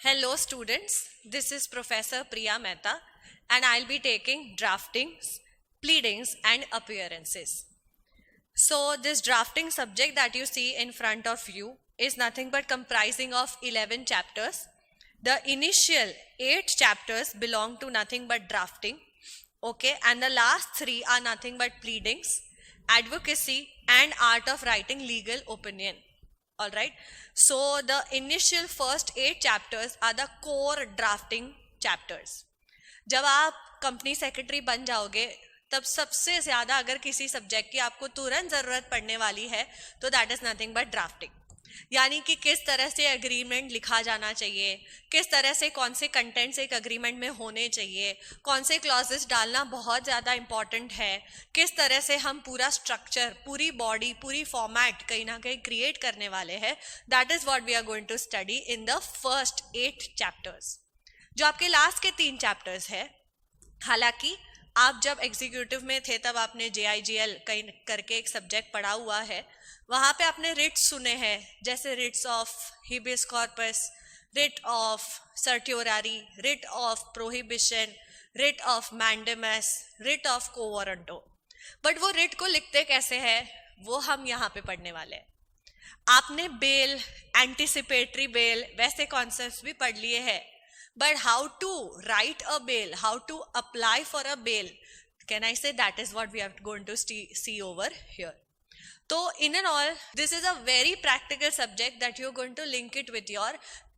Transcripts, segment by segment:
Hello students, this is Professor Priya Mehta and I'll be taking draftings, pleadings and appearances. So this drafting subject that you see in front of you is nothing but comprising of 11 chapters. The initial 8 chapters belong to nothing but drafting, okay, and the last 3 are nothing but pleadings, advocacy and art of writing legal opinion. All right, so the initial first 8 chapters are the core drafting chapters. जब आप company secretary बन जाओगे तब सबसे ज्यादा अगर किसी subject की आपको तुरंत जरूरत पड़ने वाली है तो that is nothing but drafting, यानी कि किस तरह से एग्रीमेंट लिखा जाना चाहिए, किस तरह से कौन से कंटेंट्स एक एग्रीमेंट में होने चाहिए, कौन से क्लॉजेस डालना बहुत ज़्यादा इंपॉर्टेंट है, किस तरह से हम पूरा स्ट्रक्चर, पूरी बॉडी, पूरी फॉर्मेट कहीं ना कहीं क्रिएट करने वाले हैं. That is what we are going to study in the first 8 chapters. जो आपके लास्ट के 3 चैप्टर्स है, हालांकि आप जब एग्जीक्यूटिव में थे तब आपने JIGL कहीं करके एक सब्जेक्ट पढ़ा हुआ है, वहाँ पे आपने रिट्स सुने हैं, जैसे writs of habeas corpus, writ of certiorari, writ of prohibition, writ of mandamus, writ of quo warranto. But वो रिट को लिखते कैसे हैं वो हम यहाँ पे पढ़ने वाले हैं. आपने बेल, एंटिसिपेटरी बेल वैसे कॉन्सेप्ट्स भी पढ़ लिए हैं, but how to write a bail, how to apply for a bail, can I say that is what we are going to see over here. So in and all, this is a very practical subject that you're going to link it with your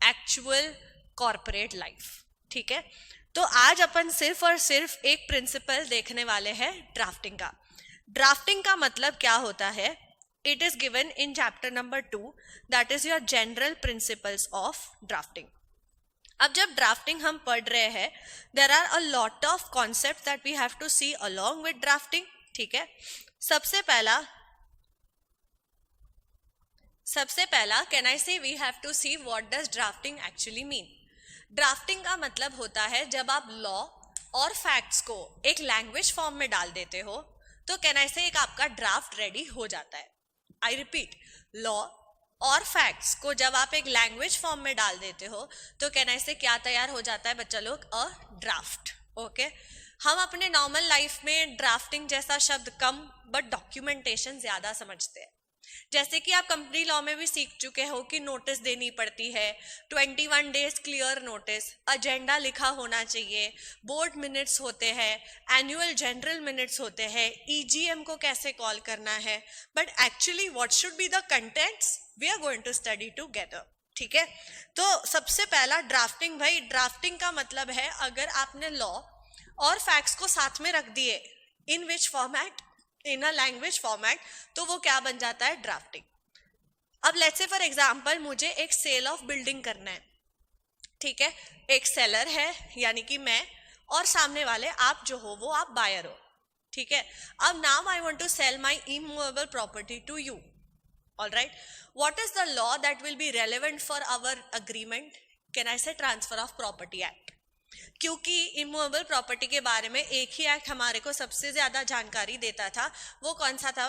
actual corporate life. ठीक है, तो आज अपन सिर्फ और सिर्फ एक principal देखने वाले हैं ड्राफ्टिंग का. ड्राफ्टिंग का मतलब क्या होता है? It is given in chapter number 2, that is your general principles of drafting. अब जब ड्राफ्टिंग हम पढ़ रहे हैं, there are a lot of concept that we have to see along with drafting. ठीक है, सबसे पहला can I say we have to see what does drafting actually mean. Drafting का मतलब होता है जब आप लॉ और फैक्ट्स को एक लैंग्वेज फॉर्म में डाल देते हो तो कैन आई से एक आपका ड्राफ्ट रेडी हो जाता है. आई रिपीट, लॉ और फैक्ट्स को जब आप एक लैंग्वेज फॉर्म में डाल देते हो तो कैन आई से क्या तैयार हो जाता है बच्चा लोग? A draft. ओके, हम अपने नॉर्मल लाइफ में ड्राफ्टिंग जैसा शब्द कम बट डॉक्यूमेंटेशन ज्यादा समझते हैं. जैसे कि आप कंपनी लॉ में भी सीख चुके हो कि नोटिस देनी पड़ती है, 21 डेज क्लियर नोटिस, एजेंडा लिखा होना चाहिए, बोर्ड मिनट्स होते हैं, एनुअल जनरल मिनट्स होते हैं, EGM को कैसे कॉल करना है. But actually what should be the contents we are going to study together. ठीक है, तो सबसे पहला ड्राफ्टिंग. भाई ड्राफ्टिंग का मतलब है अगर आपने लॉ और फैक्ट्स को साथ में रख दिए in which format, in a language format, तो वो क्या बन जाता है? ड्राफ्टिंग. अब लेट्स से फॉर एग्जांपल मुझे एक सेल ऑफ बिल्डिंग करना है. ठीक है, एक सेलर है यानी कि मैं, और सामने वाले आप जो हो वो आप बायर हो. ठीक है, अब now I want to sell my immovable property to you. All right, what is the law that will be relevant for our agreement? Can I say transfer of property act. क्योंकि immovable property के बारे में एक ही act हमारे को सबसे ज्यादा जानकारी देता था, वो कौन सा था?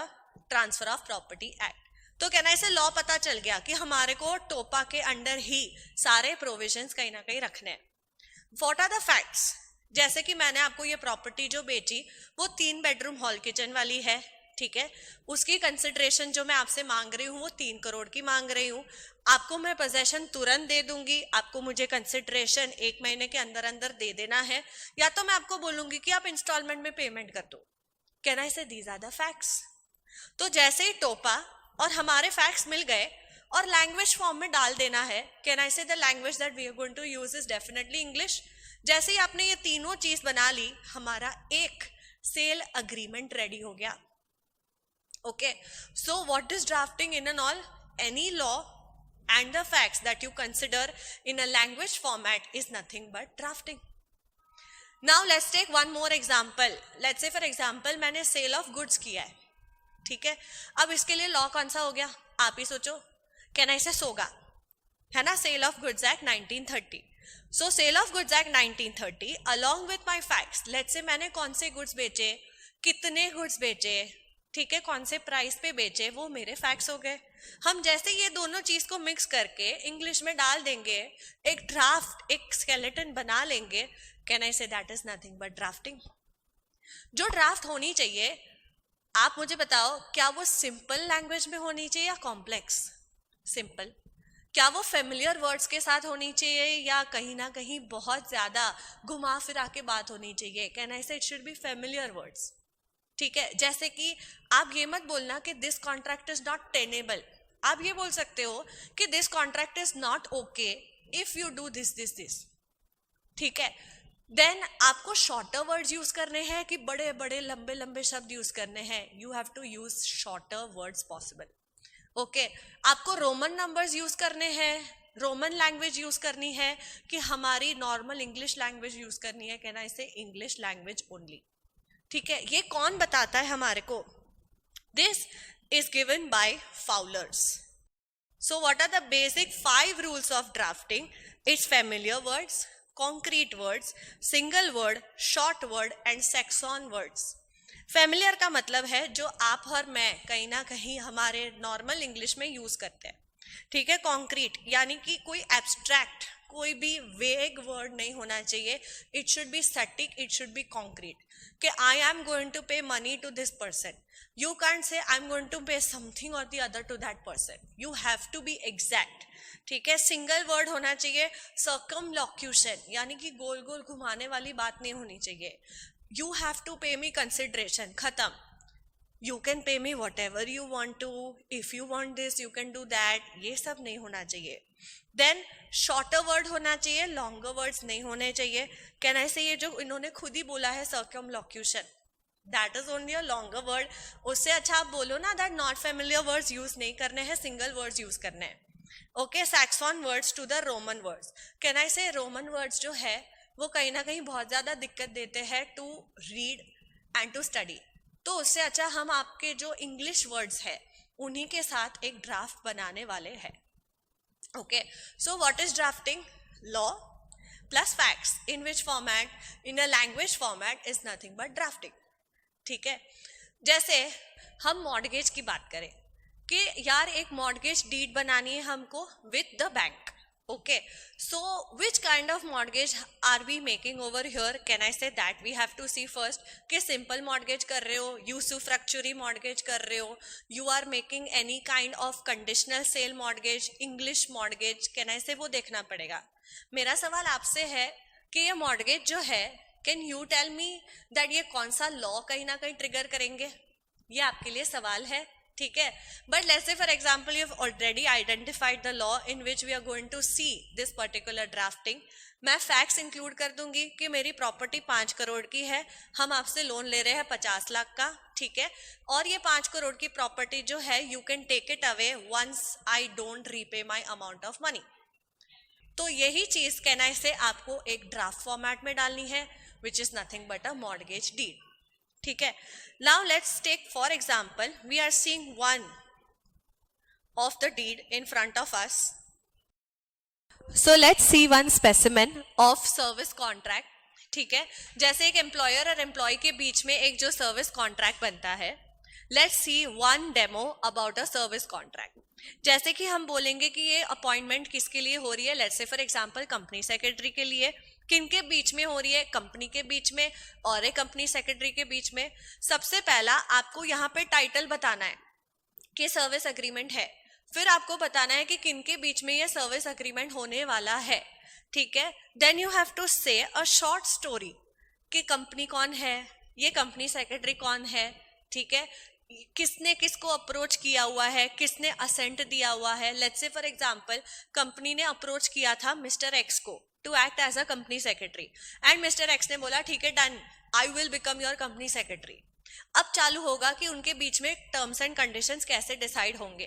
Transfer of property act. तो कहना ऐसे लॉ पता चल गया कि हमारे को टोपा के अंडर ही सारे प्रोविजंस कहीं ना कहीं रखने हैं. What are the facts? जैसे कि मैंने आपको ये प्रॉपर्टी जो बेची वो 3 बेडरूम हॉल किचन वाली है. ठीक है, उसकी कंसिडरेशन जो मैं आपसे मांग रही हूँ वो 3 करोड़ की मांग रही हूँ. आपको मैं पोजेशन तुरंत दे दूंगी, आपको मुझे कंसिडरेशन 1 महीने के अंदर अंदर दे देना है, या तो मैं आपको बोलूंगी कि आप इंस्टॉलमेंट में पेमेंट कर दो. कैन आई से दीज आर द फैक्ट्स? तो जैसे ही टोपा और हमारे फैक्ट्स मिल गए और लैंग्वेज फॉर्म में डाल देना है, can I say the language that we are going to use is definitely English. जैसे ही आपने ये तीनों चीज बना ली, हमारा एक सेल अग्रीमेंट रेडी हो गया. Okay, so what is drafting in and all? Any law and the facts that you consider in a language format is nothing but drafting. Now let's take one more example. Let's say for example मैंने sale of goods किया है. ठीक है, अब इसके लिए law कौन सा हो गया? आप ही सोचो. कैन आई से सोगा, है ना? Sale of goods act 1930. So sale of goods act 1930 along with my facts, let's say मैंने कौन से गुड्स बेचे, कितने गुड्स बेचे, ठीक है, कौन से प्राइस पे बेचे, वो मेरे फैक्ट्स हो गए। हम जैसे ये दोनों चीज को मिक्स करके इंग्लिश में डाल देंगे, एक ड्राफ्ट, एक स्केलेटन बना लेंगे, can I say that is nothing but drafting. जो ड्राफ्ट होनी चाहिए, आप मुझे बताओ, क्या वो सिंपल लैंग्वेज में होनी चाहिए या कॉम्प्लेक्स? सिंपल। क्या वो फेमिलियर वर्ड्स के साथ होनी चाहिए या कहीं ना कहीं बहुत ज्यादा घुमा फिरा के बात होनी चाहिए? कैन आई से it should be familiar words. ठीक है, जैसे कि आप ये मत बोलना कि this contract is not tenable, आप ये बोल सकते हो कि this contract is not okay if you do this this this. ठीक है, देन आपको शॉर्टर वर्ड्स यूज करने हैं कि बड़े बड़े लंबे लंबे शब्द यूज करने हैं? You have to use shorter words possible. Okay, आपको रोमन नंबर्स यूज करने हैं, रोमन लैंग्वेज यूज करनी है कि हमारी नॉर्मल इंग्लिश लैंग्वेज यूज करनी है? कहना इसे इंग्लिश लैंग्वेज ओनली। ठीक है, ये कौन बताता है हमारे को? This is given by Fowler's. So what are the basic 5 rules of drafting? It's familiar words, concrete words, single word, short word and saxon words। Familiar का मतलब है जो आप और मैं कहीं ना कहीं हमारे नॉर्मल इंग्लिश में यूज करते हैं। ठीक है, कॉन्क्रीट यानी कि कोई एब्स्ट्रैक्ट, कोई भी वेग वर्ड नहीं होना चाहिए, it should be static, it should be concrete. कि I am going to pay money to this person, you can't say I am going to pay something और the other to that person, you have to be exact. ठीक है, single word होना चाहिए, सर्कमलॉक्यूशन यानी कि गोल गोल घुमाने वाली बात नहीं होनी चाहिए। You have to pay me consideration, खत्म। You can pay me whatever you want to, if you want this you can do that, ये सब नहीं होना चाहिए। देन शॉर्टर वर्ड होना चाहिए, लॉन्गर वर्ड्स नहीं होने चाहिए। कैन आई से ये जो इन्होंने खुद ही बोला है circumlocution, that is only a longer word. उससे अच्छा आप बोलो ना that not familiar words use नहीं करने हैं, सिंगल वर्ड्स यूज करने हैं। Okay, Saxon words to the Roman words. Can I say Roman words जो है वो कहीं ना कहीं बहुत ज्यादा दिक्कत देते हैं to read and to study, तो उससे अच्छा हम आपके जो इंग्लिश वर्ड्स है उन्हीं के साथ एक ड्राफ्ट बनाने वाले हैं। Okay, so what is drafting? Law plus facts in which format? In a language format is nothing but drafting. ठीक है, जैसे हम मॉर्गेज की बात करें कि यार एक मॉर्गेज डीड बनानी है हमको with the bank. Okay, so which kind of mortgage are we making over here? Can I say that we have to see first कि सिंपल मॉर्गेज कर रहे हो, यूसुफ्रक्चुरी मॉर्गेज कर रहे हो, you are making any kind of conditional sale mortgage, English mortgage, can I say वो देखना पड़ेगा। मेरा सवाल आपसे है कि ये मॉर्गेज जो है, can you tell me that ये कौन सा लॉ कहीं ना कहीं ट्रिगर करेंगे? ये आपके लिए सवाल है। ठीक है, but let's say for example you have already identified the law in which we are going to see this particular drafting. मैं फैक्ट्स इंक्लूड कर दूंगी कि मेरी प्रॉपर्टी 5 करोड़ की है, हम आपसे लोन ले रहे हैं 50 लाख का। ठीक है, और ये 5 करोड़ की प्रॉपर्टी जो है you can take it away once I don't repay my amount of money. तो यही चीज कहना है से आपको एक ड्राफ्ट फॉर्मेट में डालनी है which is nothing but a mortgage deed. ठीक है, now let's take for example we are seeing one of the deed in front of us. So let's see one specimen of service contract. ठीक है, जैसे एक employer और employ के बीच में एक जो सर्विस कॉन्ट्रैक्ट बनता है, let's see one demo about a service contract. जैसे कि हम बोलेंगे कि ये अपॉइंटमेंट किसके लिए हो रही है, let's say for example company secretary के लिए। किनके बीच में हो रही है? कंपनी के बीच में और एक कंपनी सेक्रेटरी के बीच में। सबसे पहला आपको यहाँ पे टाइटल बताना है कि सर्विस अग्रीमेंट है, फिर आपको बताना है कि किनके बीच में ये सर्विस अग्रीमेंट होने वाला है। ठीक है, देन यू हैव टू से अ शॉर्ट स्टोरी कि कंपनी कौन है, ये कंपनी सेक्रेटरी कौन है, ठीक है, किसने किसको अप्रोच किया हुआ है, किसने असेंट दिया हुआ है। Let's say for example company ने अप्रोच किया था मिस्टर एक्स को to act as a company secretary and mister X ने बोला ठीक है done, I will become your company secretary. अब चालू होगा कि उनके बीच में टर्म्स एंड कंडीशंस कैसे डिसाइड होंगे।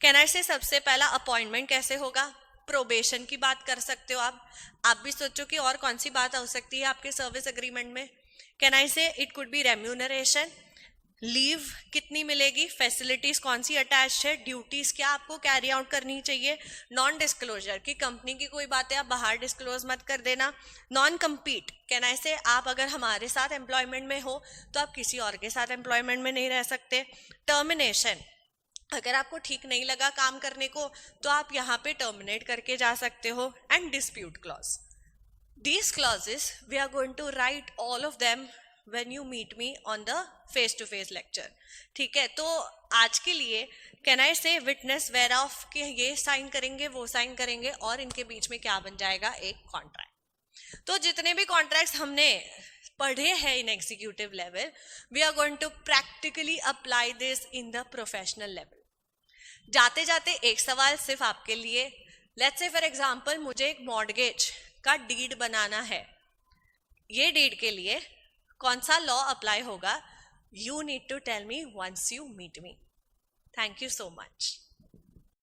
कैन आई से सबसे पहला अपॉइंटमेंट कैसे होगा? प्रोबेशन की बात कर सकते हो आप भी सोचो कि और कौन सी बात हो सकती है आपके सर्विस अग्रीमेंट में। कैन आई से it could be remuneration, leave कितनी मिलेगी, फैसिलिटीज कौन सी अटैच है, ड्यूटीज क्या आपको कैरी आउट करनी चाहिए, नॉन डिस्क्लोजर की कंपनी की कोई बातें आप बाहर डिस्क्लोज मत कर देना, नॉन कम्पीट कैन आई से आप अगर हमारे साथ एम्प्लॉयमेंट में हो तो आप किसी और के साथ एम्प्लॉयमेंट में नहीं रह सकते, टर्मिनेशन अगर आपको ठीक नहीं लगा काम करने को तो आप यहाँ पे टर्मिनेट करके जा सकते हो, and dispute clause. These clauses we are going to write all of them when you meet me on the face to face lecture. ठीक है, तो आज के लिए कैन आई से विटनेस वेयर ऑफ कि ये साइन करेंगे वो साइन करेंगे और इनके बीच में क्या बन जाएगा, एक कॉन्ट्रैक्ट. तो जितने भी कॉन्ट्रैक्ट्स हमने पढ़े हैं in executive level, we are going to practically apply this in the professional level. जाते जाते एक सवाल सिर्फ आपके लिए, लेट्स से फॉर एग्जांपल मुझे एक मॉर्गेज का डीड बनाना है, ये डीड के लिए कौन सा लॉ अप्लाई होगा, you need to tell me once you meet me. Thank you so much.